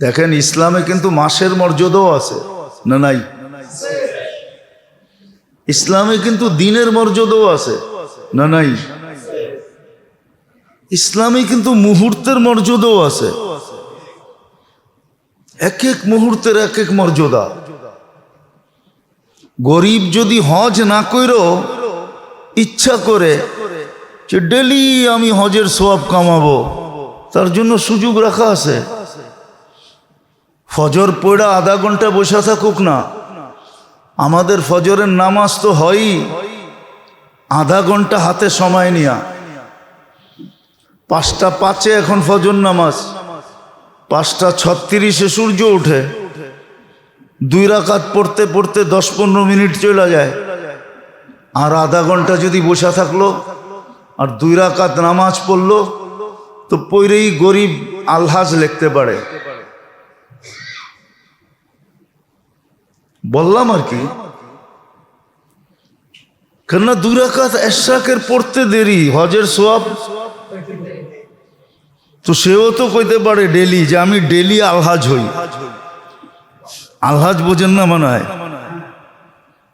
দেখেন ইসলামে কিন্তু মাসের মর্যাদাও আছে না নাই? ইসলামে কিন্তু দিনের মর্যাদাও আছে না নাই? ইসলামে কিন্তু মুহূর্তের মর্যাদাও আছে। এক এক মুহূর্তের এক এক মর্যাদা। গরিব যদি হজ না কইরো ইচ্ছা করে যে ডেলি আমি হজের সওয়াব কামাবো, তার জন্য সুযোগ রাখা আছে। ফজর পড়া আধা ঘন্টা বসে থাকুক না। আমাদের ফজরের নামাজ তো হয়ই আধা ঘন্টা হাতে সময় নিয়া। 5:05 এখন ফজর নামাজ, 5:36 সূর্য ওঠে। 2 রাকাত পড়তে পড়তে 10-15 মিনিট চলে যায়। আর আধা ঘন্টা যদি বসে থাকলো আর 2 রাকাত নামাজ পড়লো, তো পইরেই গরিব আলহাজ লিখতে পারে। বললাম আর কি, কেননা 2 রাকাত এশরাকের পড়তে দেরি, হজের সওয়াব। তো সেও তো কইতে পারে ডেলি যে আমি ডেলি আলহাজ হই। আলহাজ বোঝেন না মনে হয়?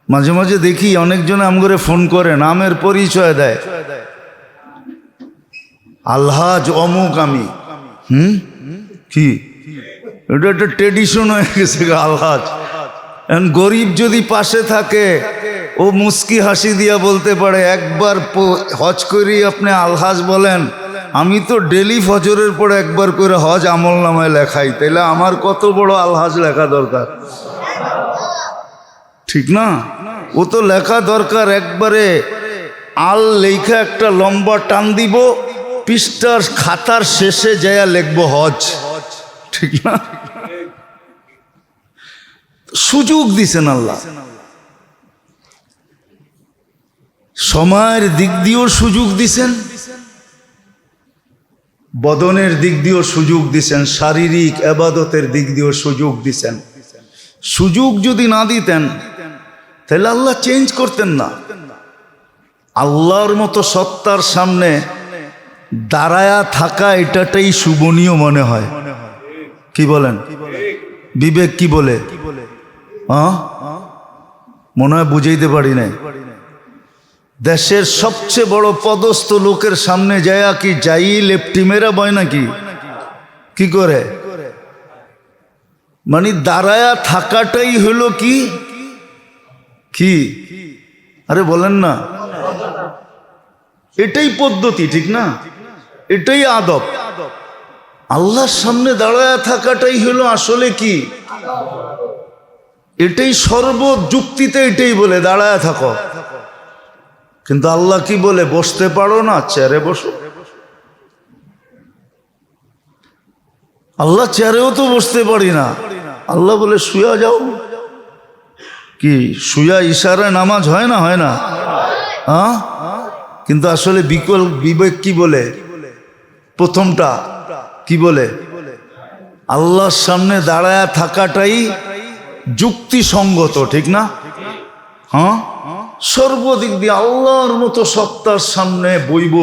মাঝে মাঝে দেখি অনেকজনে আমগরে ফোন করে, নামের পরিচয় দেয়, আলহাজ অমুক আমি। কি এটা একটা ট্রেডিশন হয়ে গেছে আলহাজ। গরিব যদি পাশে থাকে ও মুস্কি হাসি দিয়া বলতে পারে, একবার হজ করি আপনি আলহাজ বলেন, আমি তো ডেলি ফজরের পর একবার করে হজ আমল নামায় লেখাই, তাইলে আমার কত বড় আলহাজ লেখা দরকার, ঠিক না? ও তো লেখা দরকার একবারে আল লেখা একটা লম্বা টান দিব, পৃষ্ঠার খাতার শেষে যায়া লিখবো হজ, ঠিক না? সুযোগ দিছেন আল্লাহ। সময়ের দিক দিয়েও সুযোগ দিছেন, বদনের দিক দিয়েও সুযোগ দিছেন, শারীরিক ইবাদতের দিক দিয়েও সুযোগ দিছেন। সুযোগ যদি না দিতেন তাহলে আল্লাহ চেঞ্জ করতেন না। আল্লাহর মতো সত্তার সামনে দাঁড়ায়া থাকা এটাটাই শুভনীয় মনে হয়। কি বলেন? বিবেক কি বলে? মনে হয় বুঝাইতে পারি নাই। দেশের সবচেয়ে বড় পদস্থ লোকের সামনে যায়া কি যাই লেপটিমেরা বয় নাকি? কি করে? মানে দাঁড়ায়া থাকাটাই হলো কি কি আরে বলেন না, এটাই পদ্ধতি, ঠিক না? এটাই আদব। আল্লাহর সামনে দাঁড়ায়া থাকাটাই হলো আসলে কি, এটাই সর্বযুক্তিতে এটাই বলে দাঁড়ায়া থাকো। কিন্তু আল্লাহ কি বলে? বসতে পারো না, চেয়ারে বসো। আল্লাহ চেয়ারেও তো বসতে পারি না, আল্লাহ বলে শুয়া যাও। কি শুয়া ইশারায় নামাজ হয় না? হয় না? হ্যাঁ, কিন্তু আসলে বিবেক কি বলে? প্রথমটা কি বলে? আল্লাহর সামনে দাঁড়ায়া থাকাটাই যুক্তিসঙ্গত, ঠিক না? হ্যাঁ, সর্বদিক দিয়ে আল্লাহর মতো সত্তার সামনে বইব,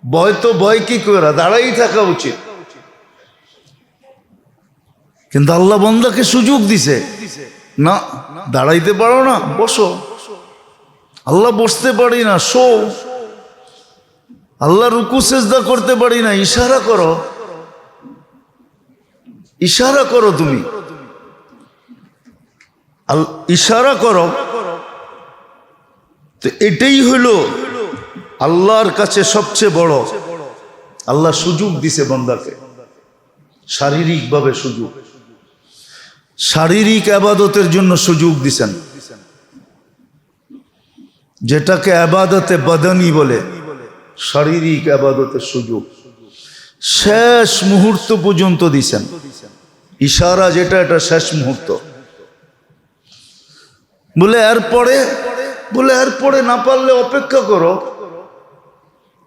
ভয় তো ভয় কি করে, দাঁড়াই থাকা উচিত। কিন্তু আল্লাহ বান্দাকে সুযোগ দিছে, না দাঁড়াইতে পারো না, বসো। আল্লাহ বসতে পারি না, শো। আল্লাহ রুকু সেজদা করতে পারি না, ইশারা করো, ইশারা করো, তুমি ইশারা করো। তো এটাই হলো আল্লাহর কাছে সবচেয়ে বড়। আল্লাহ সুযোগ দিছে বান্দাকে, শারীরিকভাবে সুযোগ, শারীরিক ইবাদতের জন্য সুযোগ দিছেন, যেটাকে ইবাদতে বদনি বলে। শারীরিক ইবাদতের সুযোগ শেষ মুহূর্ত পর্যন্ত দিছেন। ইশারা যেটা, এটা শেষ মুহূর্ত। বলে এরপরে না পারলে অপেক্ষা করো,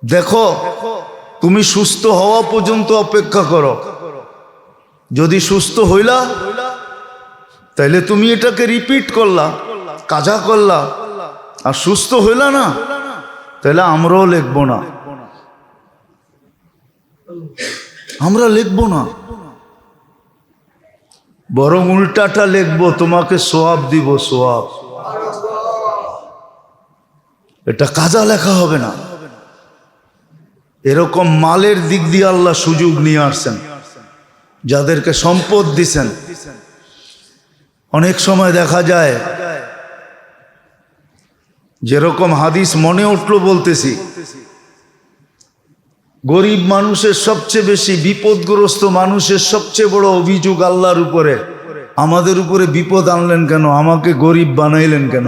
দেখো তুমি সুস্থ হওয়া পর্যন্ত অপেক্ষা করো। যদি সুস্থ হইলা তাইলে তুমি এটাকে রিপিট করলা, কাজা করলা। আর সুস্থ হইলা না তাহলে আমরাও লিখবো না, আমরা লিখবো না। বরং উল্টাটা লিখবো, তোমাকে সোয়াব দিব, সোয়াব। এটা কাজা লেখা হবে না। এরকম মালের দিক দিয়ে আল্লাহ সুযোগ নিয়ে আসছেন, যাদেরকে সম্পদ দিছেন। অনেক সময় দেখা যায়, যেরকম হাদিস মনে উঠলো বলতেছি, গরিব মানুষের সবচেয়ে বেশি, বিপদগ্রস্ত মানুষের সবচেয়ে বড় অভিযোগ আল্লাহর উপরে, আমাদের উপরে বিপদ আনলেন কেন, আমাকে গরিব বানাইলেন কেন।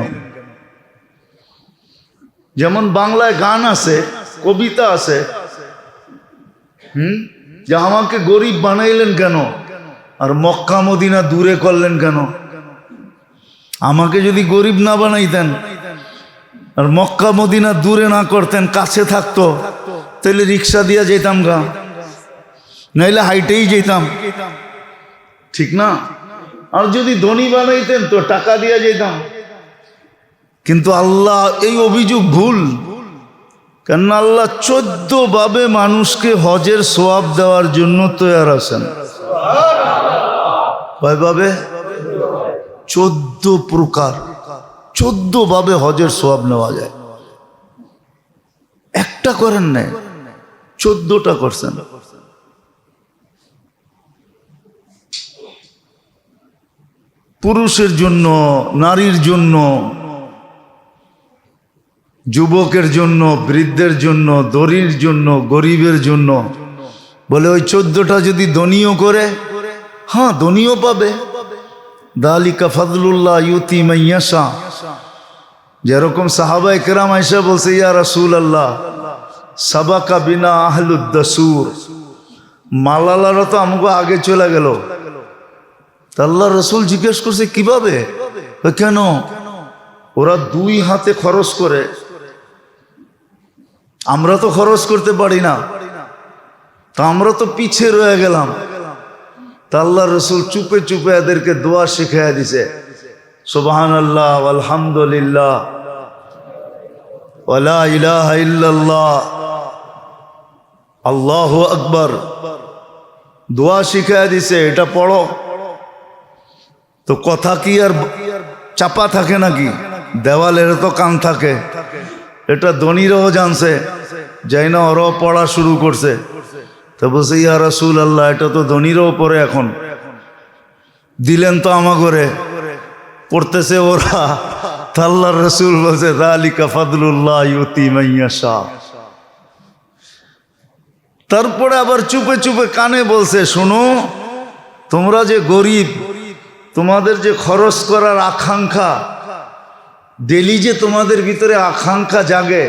যেমন বাংলায় গান আছে, কবিতা আছে, যে আমাকে গরিব বানাইলেন কেন, আর মক্কা মদিনা দূরে করলেন কেন। আমাকে যদি গরিব না বানাইতেন আর মক্কা মদিনা দূরে না করতেন, কাছে থাকতো, তাহলে রিক্সা দিয়া যেতাম গা, নাইলে হাইটেই যেতাম, ঠিক না? আর যদি ধনী বানাইতেন তো টাকা দিয়া যেতাম। কিন্তু আল্লাহ এই অভিযোগ ভুল। কেন আল্লাহ 14 ভাবে মানুষকে হজের সোয়াব দেওয়ার জন্য তৈয়ার আছেন। কয়ভাবে? 14 প্রকার, 14 ভাবে হজের সোয়াব নেওয়া যায়। একটা করেন নাই, 14টা করছেন। পুরুষের জন্য, নারীর জন্য, যুবকের জন্য, বৃদ্ধের জন্য, দরিদ্রের জন্য, গরিবের জন্য। বলে ওই 14টা যদি ধনীও করে, হ্যাঁ ধনীও পাবে। দালিকা ফাদলুল্লাহ ইউতি মান ইয়াশা। যেরকম সাহাবায়ে কেরাম আয়েশা বলছে, ইয়া রাসূলুল্লাহ সাবাকা বিনা আহলুদ দাসুর, মালালারা তো আমাকে আগে চলে গেল। তা আল্লাহ রাসূল জিজ্ঞেস করছে কিভাবে? কেন? ওরা 2 হাতে খরচ করে, আমরা তো খরচ করতে পারি না, তা আমরা তো পিছিয়ে রয়ে গেলাম। তা আল্লাহ রাসূল চুপে চুপে এদেরকে দোয়া শিখাইয়া দিছে, সুবহানাল্লাহ আলহামদুলিল্লাহ ওয়ালা ইলাহা ইল্লাল্লাহ আল্লাহু আকবার। দোয়া শিখাইয়া দিছে, এটা পড়ো। তো কথা কি আর চাপা থাকে নাকি? দেওয়ালের তো কান থাকে। এটা ধনীরাও জানছে, যাই না ওরাও পড়া শুরু করছে। তো বলছে, ইয়া রাসূলুল্লাহ এটা তো ধনীরাও পড়ে, এখন দিলেন তো আমাগরে, পড়তেছে ওরা। আল্লাহর রাসূল বলছে, যালিকা ফাদলুল্লাহ ইউতি মান ইয়াশা। তারপরে আবার চুপে চুপে কানে বলছে, শোনো, তোমরা যে গরিব, তোমাদের যে খরচ করার আকাঙ্ক্ষা, ডেলি যে তোমাদের ভিতরে আকাঙ্ক্ষা জাগে,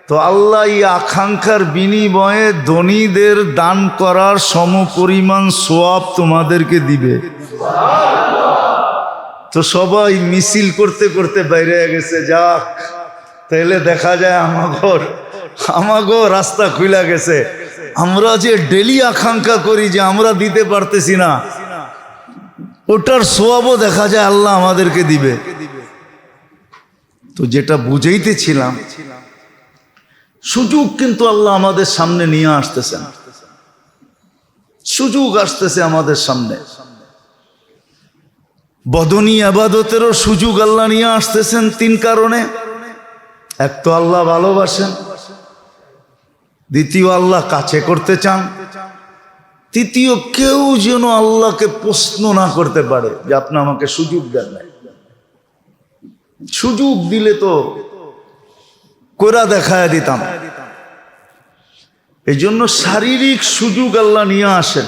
তো আল্লাহ এই আকাঙ্ক্ষার বিনিময়ে ধনীদের দান করার সমপরিমাণ সওয়াব তোমাদেরকে দিবে। তো সবাই মিছিল করতে করতে বাইরে গেছে। যাক, তাহলে দেখা যায় আমাগো রাস্তা খুলে গেছে। আমরা যে ডেলি আকাঙ্ক্ষা করি যে আমরা দিতে পারতেছি না, ওটার সওয়াবও দেখা যায় আল্লাহ আমাদেরকে দিবে। তো যেটা বুঝাইতেছিলাম, সুযোগ কিন্তু আল্লাহ আমাদের সামনে নিয়ে আসতেছেন। সুযোগ আসতেছে আমাদের সামনে। বদনী ইবাদতেরও সুযোগ আল্লাহ নিয়ে আসতেছেন 3 কারণে। এক তো আল্লাহ ভালোবাসেন, দ্বিতীয় আল্লাহ কাছে করতে চান, তৃতীয় কেউ যেন আল্লাহকে প্রশ্ন না করতে পারে যে আপনি আমাকে সুযোগ দেন নাই। সুযোগ দিলে তো কোরা দেখায় দিতাম। এই জন্য শারীরিক সুযোগ আল্লাহ নিয়ে আসেন,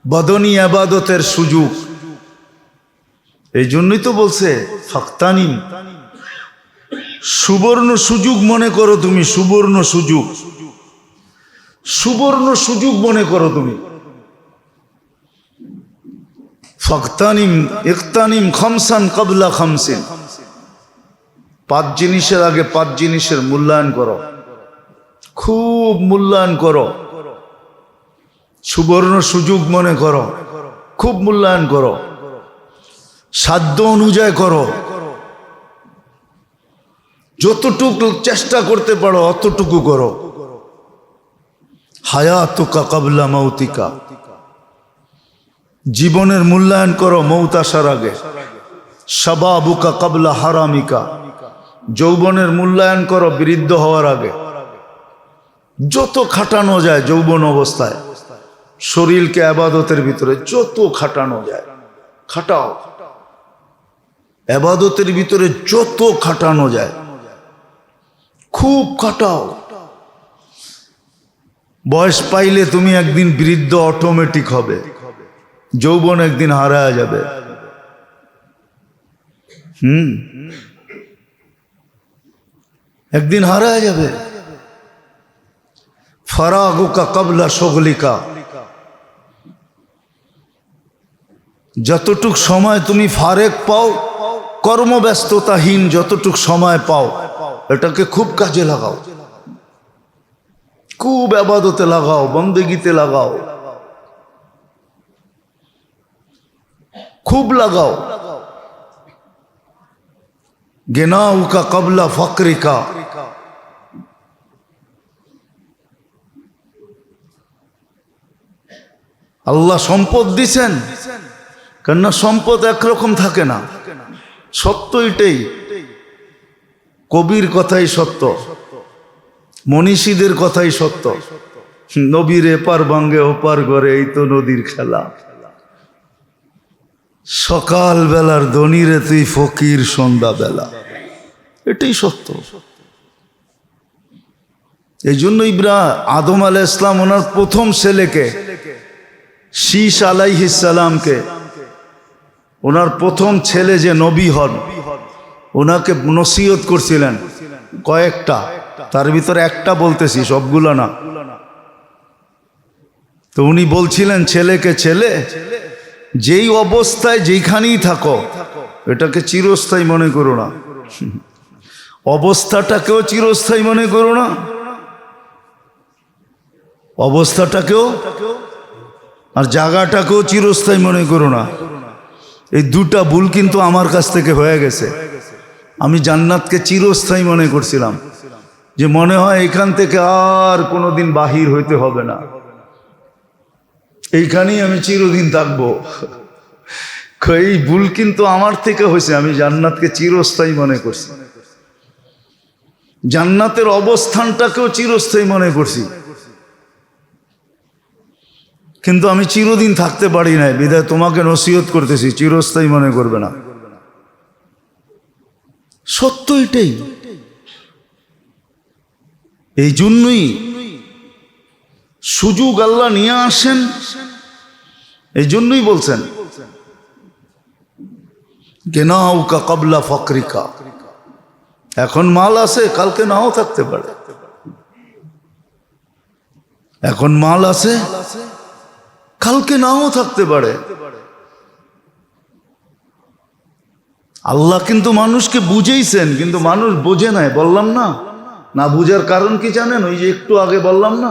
বদনী ইবাদতের সুযোগ। এই জন্যই তো বলছে ফাক্তানিম, সুবর্ণ সুযোগ মনে করো তুমি, সুবর্ণ সুযোগ, সুবর্ণ সুযোগ মনে করো তুমি। ফাক্তানিম ইকতানিম খামসান ক্বাবলা খামসিন, 5 জিনিসের আগে 5 জিনিসের মূল্যায়ন করো, খুব মূল্যায়ন করো। সুবর্ণ সুযোগ মনে করো, খুব মূল্যায়ন করো, সাধ্য অনুযায়ী করো, যতটুকু চেষ্টা করতে পারো অতটুকু করো। হায়াতুকা ক্বাবলা মাউতিকা, জীবনের মূল্যায়ন করো মৌত আসার আগে। শাবাবুকা কাবলা হারামিকা, যৌবনের মূল্যায়ন করো বৃদ্ধ হওয়ার আগে। যত খাটানো যায় যৌবন অবস্থায় শরীরকে ইবাদতের ভিতরে, যত খাটানো যায় খাটাও। ইবাদতের ভিতরে যত খাটানো যায় খুব খাটাও। বয়স পাইলে তুমি একদিন বৃদ্ধ অটোমেটিক হবে, যৌবন একদিন হারায় যাবে। একদিন হারায় যাবে। ফারাগুকা কাবলা শগলিকা, যতটুক সময় তুমি ফারেক পাও, কর্মব্যস্ততাহীন যতটুক সময় পাও, এটাকে খুব কাজে লাগাও, খুব ইবাদতে লাগাও, বন্দেগীতে লাগাও, খুব লাগাও। গিনাউকা কাবলা ফকরিকা, আল্লাহ সম্পদ দিছেন, কেননা সম্পদ একরকম থাকে না। সত্য এটাই, কবির কথাই সত্য, মনীষীদের কথাই সত্য। নবীর এপার ভাঙ্গে ওপার করে, এই তো নদীর খেলা। সকাল বেলার ধনীরে তুই ফকির সন্ধ্যা বেলা, এটাই সত্য। এই জন্য আদম আলাইহিস সালাম ওনার প্রথম ছেলেকে শীশ আলাইহিস সালামকে, ওনার প্রথম ছেলে যে নবী হন, ওনাকে নসিহত করছিলেন কয়েকটা, তার ভিতরে একটা বলতেছি, সবগুলো না। তো উনি বলছিলেন ছেলেকে, ছেলে যেই অবস্থায় যেইখানেই থাকো এটাকে চিরস্থায়ী মনে করো না, অবস্থাটাকেও চিরস্থায়ী মনে করো না, অবস্থাটাকেও আর জায়গাটাকেও চিরস্থায়ী মনে করো না। এই দুটা ভুল কিন্তু আমার কাছ থেকে হয়ে গেছে। আমি জান্নাতকে চিরস্থায়ী মনে করছিলাম, যে মনে হয় এখান থেকে আর কোনোদিন বাহির হইতে হবে না, এইখানেই আমি চিরদিন থাকবো। এই ভুল কিন্তু আমার থেকে হয়েছে। আমি জান্নাতকে চিরস্থায়ী মনে করছি, জান্নাতের অবস্থানটাকেও চিরস্থায়ী মনে করছি, কিন্তু আমি চিরদিন থাকতে পারি নাই। বিধায় তোমাকে নসিহত করতেছি, চিরস্থায়ী মনে করবে না। সত্য এটাই। এই জন্যই সুযোগ আল্লাহ নিয়ে আসেন, এই জন্যই বলছেন গিনাউকা কাবলা ফকরিকা। এখন মাল আছে, কালকে নাও থাকতে পারে। এখন মাল আছে, কালকে নাও থাকতে পারে। আল্লাহ কিন্তু মানুষকে বুঝেইছেন, কিন্তু মানুষ বোঝে নাই। বললাম না, না বুঝার কারণ কি জানেন? ওই যে একটু আগে বললাম না,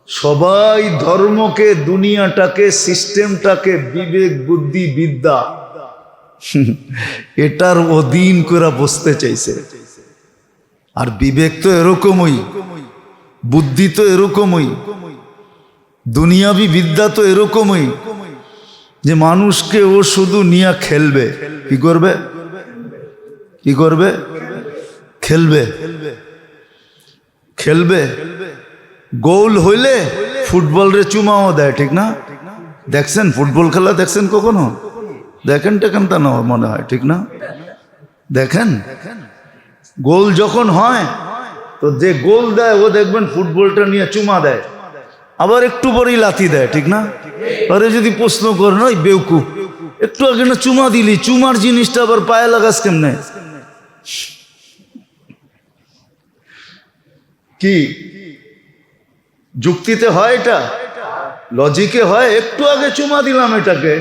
সবাই ধর্মকে, দুনিয়াটাকে, সিস্টেমটাকে বিবেক, বুদ্ধি, বিদ্যা এটার অধীন করে বসতে চাইছে। আর বিবেক তো এরকমই, বুদ্ধি তো এরকমই, দুনিয়াবি বিদ্যা তো এরকমই, যে মানুষকে ও শুধু নিয়ে খেলবে। কি করবে? কি করবে? খেলবে, খেলবে। গোল হইলে ফুটবল রে চুমাও দেয়, ঠিক না? দেখছেন ফুটবল খেলা? দেখছেন কখনো? দেখেন টেকেন তা না মনে হয়, ঠিক না? দেখেন গোল যখন হয়, তো যে গোল দেয় ও দেখবেন ফুটবলটা নিয়ে চুমা দেয়, আবার একটু পরেই লাথি দেয়, ঠিক না? আরে যদি প্রশ্ন করেন, ওই বেউকুফ, একটু আগে না চুমা দিলি, চুমার জিনিসটা আবার পায়ে লাগাস কেমনে? কি যুক্তিতে হয়? এটা লজিকে হয়? একটু আগে চুমা দিলাম এটাকে,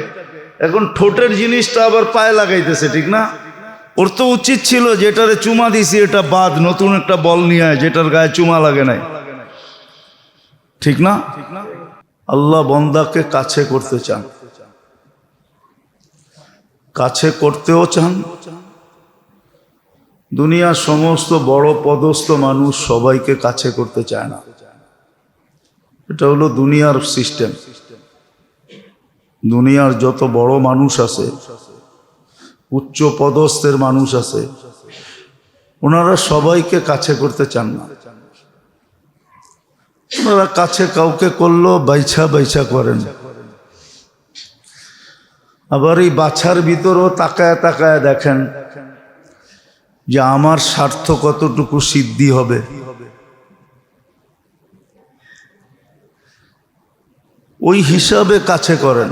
এখন ঠোঁটের জিনিসটা আবার পায়ে লাগাইতেছে, ঠিক না? ওর তো উচিত ছিল যেটারে চুমা দিছি এটা বাদ, নতুন একটা বল নিয়ে আয় যেটার গায়ে চুমা লাগে নাই, ঠিক না? আল্লাহ বান্দাকে কাছে করতে চান, কাছে করতেও চান। দুনিয়ার সমস্ত বড় পদস্থ মানুষ সবাইকে কাছে করতে চায় না, এটা হলো দুনিয়ার সিস্টেম। দুনিয়ার যত বড় মানুষ আছে, উচ্চ পদস্থের মানুষ আছে, ওনারা সবাইকে কাছে করতে চান না। ওনারা কাছে কাউকে করলো বাইছা বাইছা করেন। আবার এই বাছার ভিতরও তাকায় তাকায় দেখেন যে আমার স্বার্থ কতটুকু সিদ্ধি হবে। ওই হিসাবে কাছে করেন,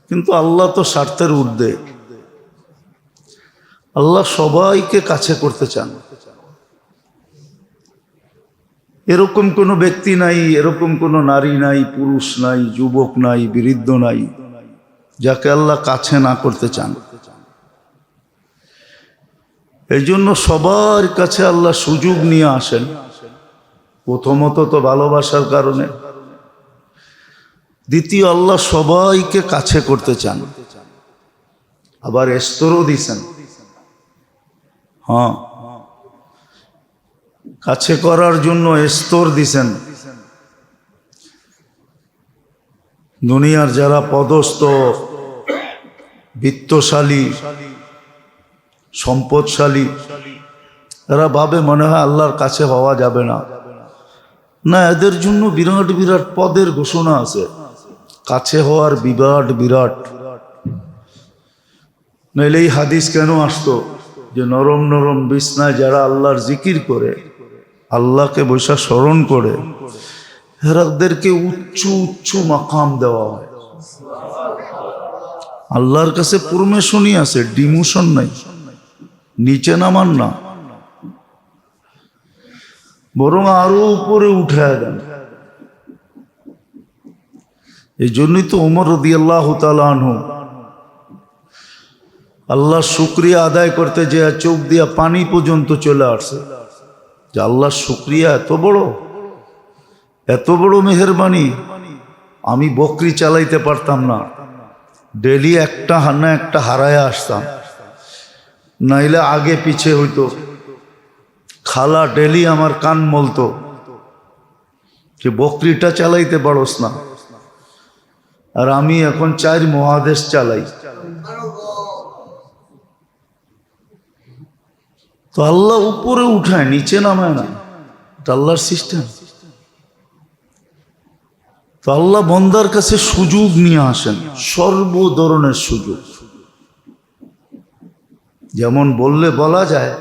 কিন্তু আল্লাহ তো স্বার্থের ঊর্ধ্বে। আল্লাহ সবাইকে কাছে করতে চান। এরকম কোনো ব্যক্তি নাই, এরকম কোনো নারী নাই, পুরুষ নাই, যুবক নাই, বৃদ্ধ নাই, যাকে আল্লাহ কাছে না করতে চান। এই জন্য সবার কাছে আল্লাহ সুযোগ নিয়ে আসেন। প্রথমত তো ভালোবাসার কারণে, দ্বিতীয় আল্লাহ সবাইকে কাছে করতে চান। আবার স্তরও দিছেন। হ্যাঁ, কাছে করার জন্য স্তর দিছেন। দুনিয়ার যারা পদস্থ, বিত্তশালী, সম্পদশালী, এরা ভাবে মনে হয় আল্লাহর কাছে হওয়া যাবে না। না, এদের জন্য বিরাট বিরাট পদের ঘোষণা আছে, কাছে হওয়ার বিরাট বিরাট। নইলে এই হাদিস কেন আসতো যে নরম নরম বিছনায় যারা আল্লাহর জিকির করে, আল্লাহকে বৈশা স্মরণ করে, এরাদেরকে উচ্চ উচ্চ মাকাম দেওয়া হয়। আল্লাহর কাছে পারমিশনই আছে, ডিমোশন নাই, নিচে নামান না, বরং আরো উপরে উঠায় দেন। এই জন্যই তো ওমর রাদিয়াল্লাহু তাআলা আনহু আল্লাহর শুকরিয়া আদায় করতে যে চোখ দিয়া পানি পর্যন্ত চলে আসছে, যে আল্লাহর শুকরিয়া এত বড় মেহেরবানি। আমি বকরি চালাইতে পারতাম না, ডেলি একটা না একটা হারায় আসতাম, নাইলে আগে পিছে হইতো। খালা ডেলি আমার কান মলতো যে বকরিটা চালাইতে পারোস না, আর আমি এখন 4 মহাদেশ চালাই। তো আল্লাহ উপরে উঠায়, নিচে নামায় না, এটা আল্লাহর সিস্টেম। তো আল্লাহ বন্দার কাছে সুযোগ নিয়ে আসেন, সর্ব ধরনের সুযোগ। যেমন বললে বলা যায়,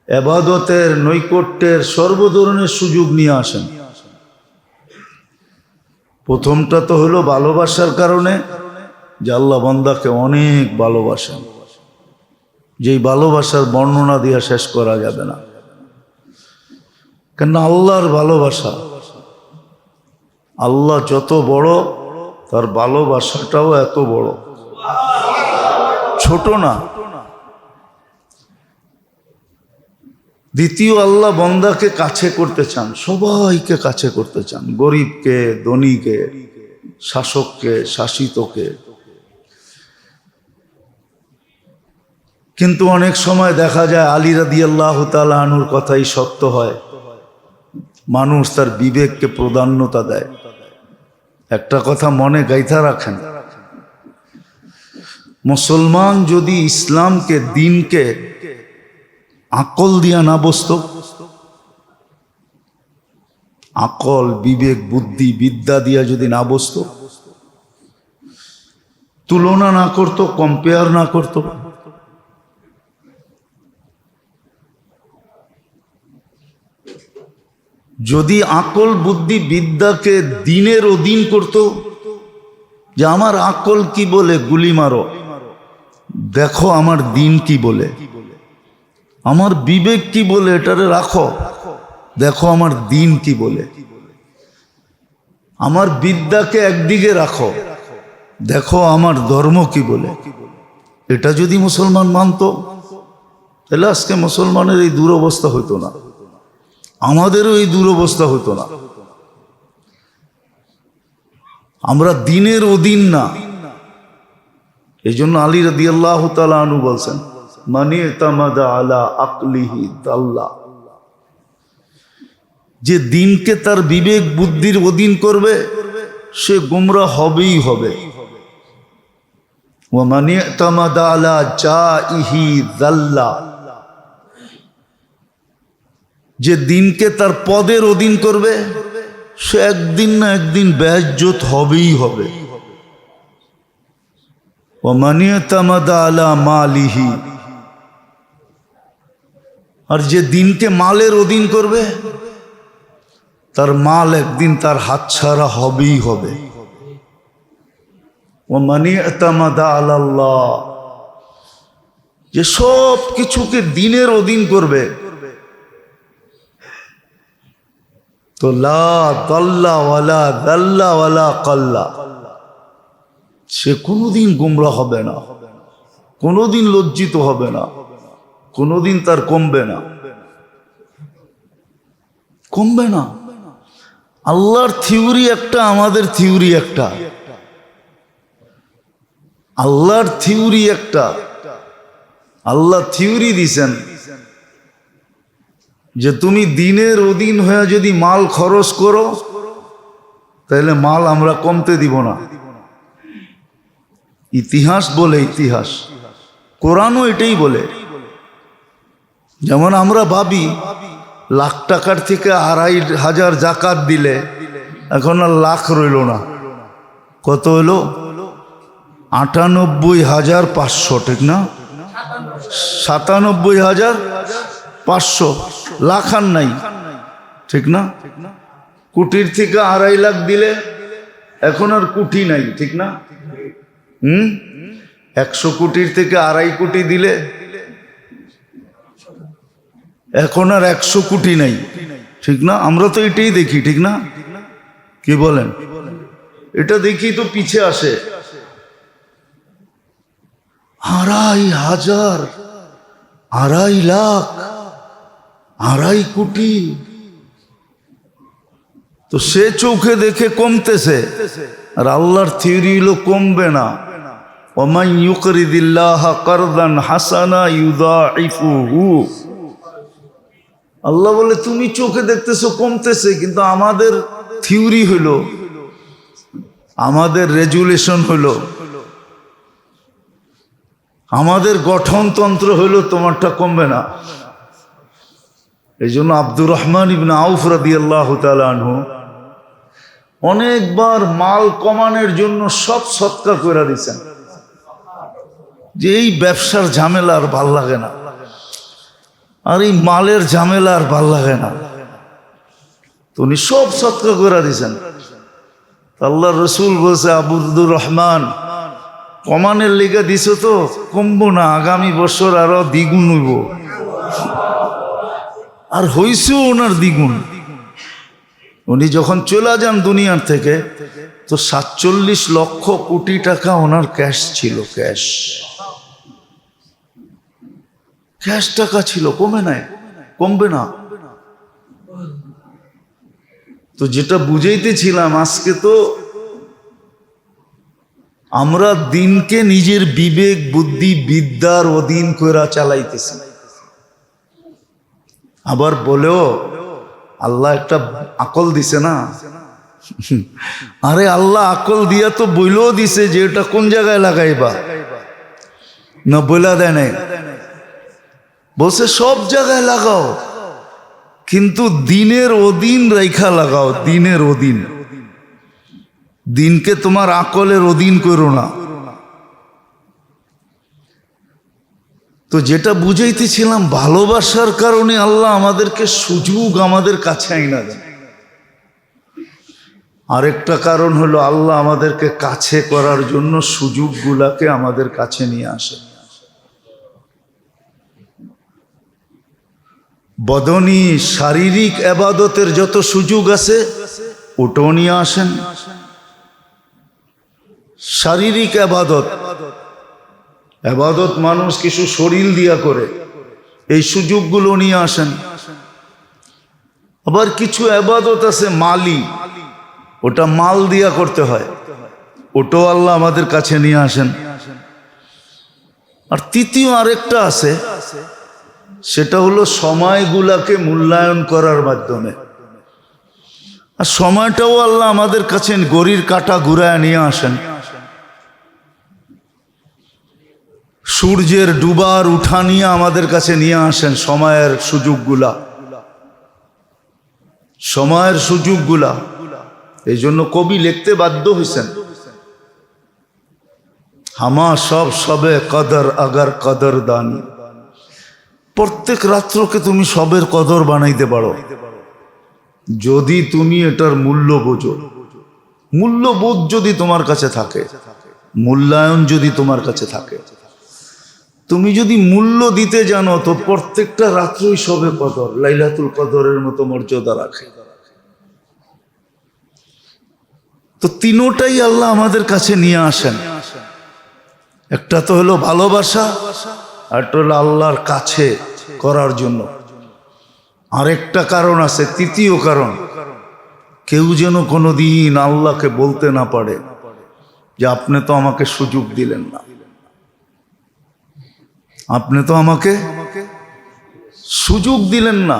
ইবাদতের, নৈকট্যের সর্ব ধরনের সুযোগ নিয়ে আসেন। প্রথমটা তো হলো ভালোবাসার কারণে, যে আল্লাহ বান্দাকে অনেক ভালোবাসেন, যেই ভালোবাসার বর্ণনা দিয়ে শেষ করা যাবে না। কেন আল্লাহর ভালোবাসা, আল্লাহ যত বড় তার ভালোবাসাটাও এত বড়, ছোট না। দ্বিতীয়, আল্লাহ বান্দাকে কাছে করতে চান, সবাইকে কাছে করতে চান, গরিবকে, ধনীকে, শাসককে, শাসিতকে। কিন্তু অনেক সময় দেখা যায় আলী রাদিয়াল্লাহু তাআলা আনহুর কথাই সত্য হয়, মানুষ তার বিবেককে প্রাধান্যতা দেয়। একটা কথা মনে গাইথা রাখেন, মুসলমান যদি ইসলামকে, দিনকে আকল দিয়া না বসতো, আকল, বিবেক, বুদ্ধি, বিদ্যা দিয়া যদি না বসতো, তুলনা না করতো, কম্পেয়ার না করতো, যদি আকল, বুদ্ধি, বিদ্যাকে দিনের অধীন করত, যে আমার আকল কি বলে গুলি মারো, দেখো আমার দিন কি বলে, আমার বিবেক কি বলে এটারে রাখো, দেখো আমার দিন কি বলে, আমার বিদ্যাকে একদিকে রাখো, দেখো আমার ধর্ম কি বলে, এটা যদি মুসলমান মানতো, তাহলে আজকে মুসলমানের এই দুরবস্থা হতো না, আমাদেরও এই দুরবস্থা হতো না। আমরা দিনের অধীন না। এই জন্য আলী রাদিয়াল্লাহু তাআলা আনহু বলছেন, মানি তামাদা আলা আকলিহি দাল্লা, যে দিনকে তার বিবেক বুদ্ধির অধীন করবে সে গুমরা হবেই হবে। ওয়ামান ইতামাদা আলা জাইহি যাল্লা, যে দিনকে তার পদের অধীন করবে সে একদিন না একদিন বেইজ্জত হবেই হবে। ওয়ামান ইতামাদা আলা মালিহি, আর যে দিনকে মালের অধীন করবে তার মাল একদিন তার হাতছাড়া হবেই হবে। ওয়ামান ইতামাদা আলাল্লাহ, যে সব কিছুকে দিনের অধীন করবে তো লা দাল্লা ওয়ালা দাল্লা ওয়ালা কাল্লা, সে কোনোদিন গুমরাহ হবে না, কোনোদিন লজ্জিত হবে না, কোনোদিন তার কমবে না, কমবে না। আল্লাহর থিওরি একটা, আমাদের থিওরি একটা। আল্লাহর থিওরি একটা। আল্লাহ থিওরি দিছেন যে তুমি দিনের অধীন হয়ে যদি মাল খরচ করো তাহলে মাল আমরা কমতে দিব না। ইতিহাস বলে, ইতিহাস, কোরআনও এটাই বলে। যেমন আমরা ভাবি লাখ টাকার থেকে 2,500 জাকাত দিলে এখন আর লাখ রইল না, কত হলো? 98,500, ঠিক না? 97,500, লাখ আর নাই, ঠিক না? কোটির থেকে 2.5 লাখ দিলে এখন আর কোটি নাই, ঠিক না? 100 কোটির থেকে 2.5 কোটি দিলে এখন আর 100 কোটি নাই, ঠিক না? আমরা তো এটাই দেখি, ঠিক না? কি বলেন? এটা দেখি তো পিছে আসে 2,500, 2.5 লাখ, 2.5 কোটি। তো সে চোখে দেখে কমতেছে, আর আল্লাহর থিওরি হলো কমবে না। ওয়ামান ইউকরিদিল্লাহা কারদান হাসানা ইউদাইফুহু, আল্লাহ বলে তুমি চোখে দেখতেছো কমতেছে, কিন্তু আমাদের থিওরি হলো, আমাদের রেজুলেশন হলো, আমাদের গঠনতন্ত্র হলো তোমারটা কমবে না। এই জন্য আব্দুর রহমান ইবনে আউফ রাদিয়াল্লাহু তাআলা আনহু অনেকবার মাল কমানোর জন্য সব সৎকার করে দিয়েছেন, যে এই ব্যবসার ঝামেলা আর ভাল লাগে না, আর এই মালের ঝামেলা আর ভাল লাগে না। তো উনি সব সৎকার করে দিয়েছেন। আল্লাহ রসুল বলছে, আব্দুর রহমান কমানের লেগে দিছ তো কমবো না, আগামী বছর আরো দ্বিগুণ হইব। আর হইছেও ওনার দ্বিগুণ। উনি যখন চলে যান দুনিয়ার থেকে তো 47 লক্ষ কোটি টাকা ওনার ক্যাশ ছিল, ক্যাশ টাকা ছিল, কমে নাই, কমবে না। তো যেটা বুঝাইতেছিলাম, আজকে তো আমরা দিনকে নিজের বিবেক বুদ্ধি বিদ্যার অধীন করে চালাইতেছি। আবার বলেও আল্লাহ একটা আকল দিছে না, আরে আল্লাহ আকল দিয়া তো বইলেও দিছে যে এটা কোন জায়গায় লাগাইবা, না বইলা দেয় নাই, বলছে সব জায়গায় লাগাও, কিন্তু দিনের অধীন রেখা লাগাও, দিনের অধীন। দিনকে তোমার আকলের অধীন করো না। তো যেটা বুঝাইতেছিলাম, ভালোবাসার কারণে আল্লাহ আমাদেরকে সুযোগ আমাদের কাছে আইনা দেন। আরেকটা কারণ হলো আল্লাহ আমাদেরকে কাছে করার জন্য সুযোগগুলাকে আমাদের কাছে নিয়ে আসে। বদনী শারীরিক ইবাদতের যত সুযোগ আছে ওটাও নিয়ে আসেন। শারীরিক ইবাদত মানুষ কিছু শরীর দিয়া করে, এই সুযোগগুলো নিয়ে আসেন। আবার কিছু ইবাদত আছে মালি, ওটা মাল দিয়া করতে হয়, ওটাও আল্লাহ আমাদের কাছে নিয়ে আসেন। আর তৃতীয় আরেকটা আছে, সেটা হলো সময়গুলাকে মূল্যায়ন করার মাধ্যমে। আর সময়টাও আল্লাহ আমাদের কাছে গড়ির কাঁটা ঘুরায় নিয়ে আসেন। সূর্যের ডুবার উঠা নিয়ে আমাদের কাছে নিয়ে আসেন সময়ের সুযোগগুলা, সময়ের সুযোগগুলা। এই জন্য কবি লিখতে বাধ্য হয়েছেন, হামা সব সবে কদর আগার কদর দানি। প্রত্যেক রাত্রকে তুমি সবের কদর বানাইতে পারো যদি তুমি এটার মূল্য বোঝো। মূল্যবোধ যদি তোমার কাছে থাকে, মূল্যায়ন যদি তোমার কাছে থাকে, তুমি যদি মূল্য দিতে জানো, তো প্রত্যেকটা রাত্রই সবে কদর, লাইলাতুল কদরের মতো মর্যাদা রাখে। তো তিনোটাই আল্লাহ আমাদের কাছে নিয়ে আসেন। একটা তো হলো ভালোবাসা, আর একটা হলো আল্লাহর কাছে করার জন্য। আরেকটা কারণ আছে, তৃতীয় কারণ, কেউ যেন কোনোদিন আল্লাহকে বলতে না পারে যে আপনি তো আমাকে সুযোগ দিলেন না, আপনি তো আমাকে সুযোগ দিলেন না,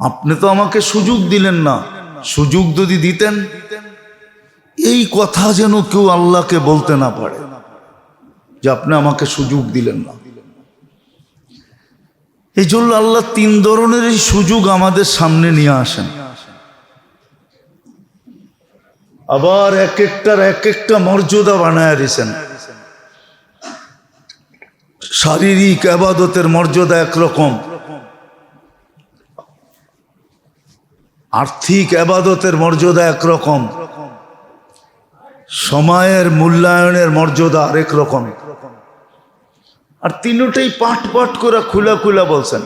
আপনি তো আমাকে সুযোগ দিলেন না। সুযোগ যদি দিতেন, এই কথা যেন কেউ আল্লাহকে বলতে না পারে যে আপনি আমাকে সুযোগ দিলেন না। এই জন্য আল্লাহ তিন ধরনের এই সুযোগ আমাদের সামনে নিয়ে আসেন। আবার এক একটার এক একটা মর্যাদা বানায় দিয়েছেন। শারীরিক ইবাদতের মর্যাদা একরকম, আর্থিক ইবাদতের মর্যাদা একরকম, সময়ের মূল্যায়নের মর্যাদা আরেক রকম। আর তিনটাই পাট পাট করে খুলা খুলা বলছেন।